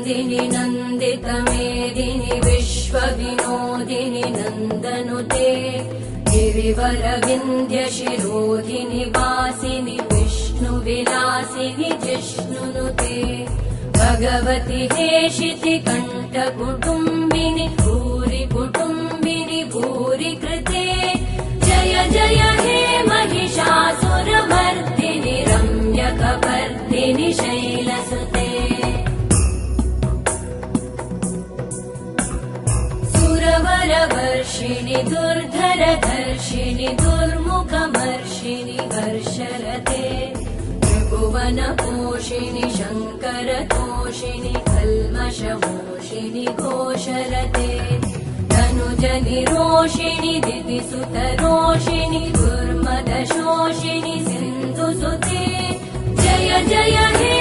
नन्दिनि नन्दितमेदिनि विश्वविनोदिनि नन्दनुते गिरिवरविन्ध्यशिरोधिनि वासिनि विष्णुविलासिनि जिष्णुनुते भगवति हेशिति कण्ठकुटुम्बिनि भूरि कुटुम्बिनि भूरि कृते जय जय हे महिषासुरमर्दिनि रम्यकपर्दिनि शैलसुते सुरवरवर्षिणि दुर्धरधर्षिणि दुर्मुखमर्षिणि हर्षरते त्रिभुवनपोषिणि शङ्करतोषिणि कल्मषमोषिणि घोषरते तनुजनिरोषिणि दितिसुतरोषिणि दुर्मदशोषिणि सिन्धुसुते जय जय हे